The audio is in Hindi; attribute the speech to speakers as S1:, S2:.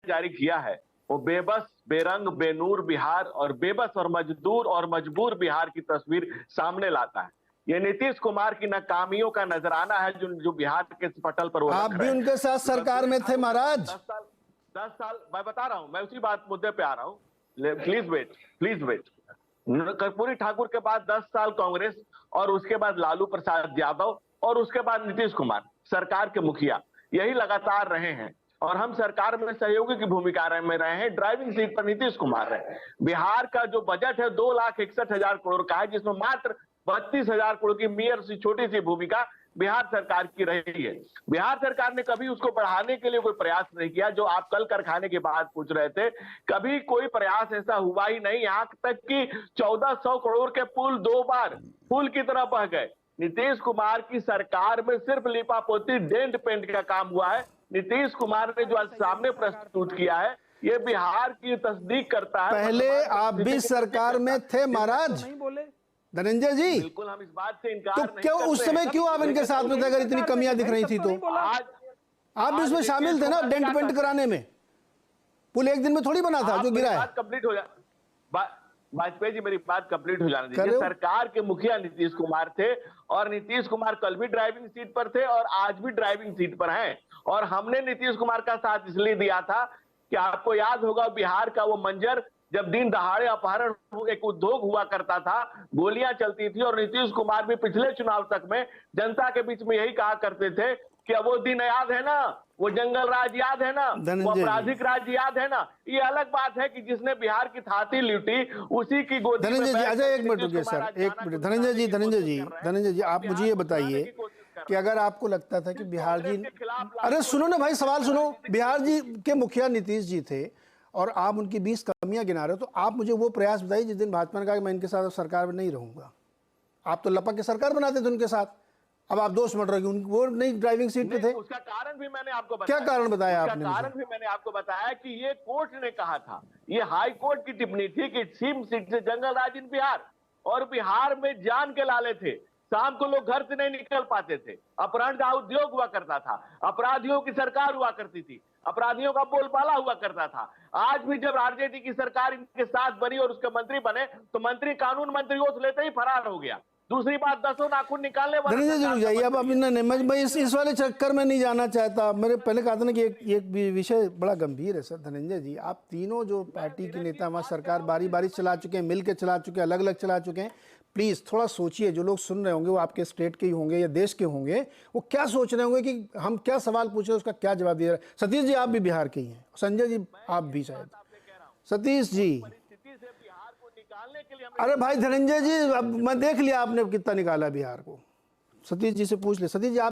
S1: जारी किया है वो बेबस, बेरंग, बेनूर बिहार और बेबस और मजदूर और मजबूर बिहार की तस्वीर सामने लाता है। ये नीतीश कुमार की नाकामियों का नजराना है जो बिहार के पटल पर वो
S2: आप
S1: रख
S2: भी
S1: रहे हैं।
S2: उनके साथ सरकार में थे महाराज।
S1: 10 साल मैं बता रहा हूं, मैं उसी बात मुद्दे पे आ रहा हूं। Please wait. कर्पूरी ठाकुर के बाद 10 साल कांग्रेस और उसके बाद लालू प्रसाद यादव और उसके बाद नीतीश कुमार सरकार के मुखिया, यही लगातार रहे हैं और हम सरकार में सहयोगी की भूमिका में रहे हैं। ड्राइविंग सीट पर नीतीश कुमार रहे। बिहार का जो बजट है 2,61,000 करोड़ का है, जिसमें मात्र 32,000 करोड़ की मेयर सी छोटी सी भूमिका बिहार सरकार की रही है। बिहार सरकार ने कभी उसको बढ़ाने के लिए कोई प्रयास नहीं किया। जो आप कल कारखाने की बात पूछ रहे थे, कभी कोई प्रयास ऐसा हुआ ही नहीं। यहां तक कि 1400 करोड़ के पुल 2 बार पुल की तरह बह गए। नीतीश कुमार की सरकार में सिर्फ लिपापोती, डेंट पेंट का काम हुआ है। नीतीश कुमार ने जो आज सामने प्रस्तुत किया है, ये बिहार की तस्दीक करता है।
S2: पहले आप भी सरकार में थे महाराज धनंजय जी।
S1: बिल्कुल, हम इस बात से इनकार
S2: तो
S1: नहीं
S2: क्यों
S1: करते
S2: उस समय
S1: हैं।
S2: क्यों आप इनके साथ में थे अगर इतनी कमियां दिख रही थी तो?
S1: आज
S2: आप भी उसमें शामिल थे ना डेंट पेंट कराने में। पुल एक दिन में थोड़ी बना था जो गिरा है।
S1: बात कंप्लीट हो जा वाजपेयी जी, मेरी बात कंप्लीट हो जाने दीजिए। सरकार के मुखिया नीतीश कुमार थे और नीतीश कुमार कल भी ड्राइविंग सीट पर थे और आज भी ड्राइविंग सीट पर हैं। और हमने नीतीश कुमार का साथ इसलिए दिया था कि आपको याद होगा बिहार का वो मंजर, जब दिन दहाड़े अपहरण एक उद्योग हुआ करता था, गोलियां चलती थी और नीतीश कुमार भी पिछले चुनाव तक में जनता के बीच में यही कहा करते थे कि अब वो दिन याद है ना, वो जंगल राज याद है ना, वो आपराधिक राज याद है ना। ये अलग बात है कि जिसने बिहार की थाती लूटी उसी की गोदी में।
S2: धनंजय जी, अच्छा एक मिनट रुकिए सर, एक मिनट। धनंजय जी आप मुझे ये बताइए कि अगर आपको लगता था कि बिहार जी, अरे सुनो ना भाई, सवाल सुनो। बिहार जी के मुखिया नीतीश जी थे और आप उनकी 20 कमियां गिना रहे हो, तो आप मुझे वो प्रयास बताइए जिस दिन भाजपा ने कहा कि मैं इनके साथ सरकार में नहीं रहूंगा। आप तो लपक के सरकार बनाते थे उनके साथ, अब आप दोष मत रहे, वो नहीं ड्राइविंग सीट पे थे।
S1: उसका कारण भी मैंने आपको बताया।
S2: क्या कारण बताया आपने?
S1: कारण भी मैंने आपको बताया कि ये कोर्ट ने कहा था, ये हाई कोर्ट की टिप्पणी थी कि सीम सीट से जंगल राज इन बिहार, और बिहार में जान के लाले थे। शाम को लोग घर से नहीं निकल पाते थे, अपहरण का उद्योग हुआ करता था, अपराधियों की सरकार हुआ करती थी, अपराधियों का बोलबाला हुआ करता था। आज भी जब आरजेडी की सरकार इनके साथ बनी और उसके मंत्री बने, तो मंत्री कानून मंत्री ओथ लेते ही फरार हो गया। दूसरी बात, 10 नाखून निकालने वाले।
S2: धनंजय जाइए अब मैं इस वाले चक्कर में नहीं जाना चाहता। मेरे पहले कहा था ना कि एक विषय बड़ा गंभीर है सर। धनंजय जी, आप तीनों जो पार्टी के नेता वहाँ सरकार बारी बारी चला चुके हैं, मिल के चला चुके हैं, अलग अलग चला चुके हैं। प्लीज़ थोड़ा सोचिए, जो लोग सुन रहे होंगे वो आपके स्टेट के ही होंगे या देश के होंगे, वो क्या सोच रहे होंगे कि हम क्या सवाल पूछ रहे हैं, उसका क्या जवाब दे रहे हैं। सतीश जी आप भी बिहार के ही हैं, संजय जी आप भी शायद। सतीश जी, अरे भाई धनंजय जी, अब मैं देख लिया आपने कितना निकाला बिहार को। सतीश जी से पूछ ले। सतीश जी आप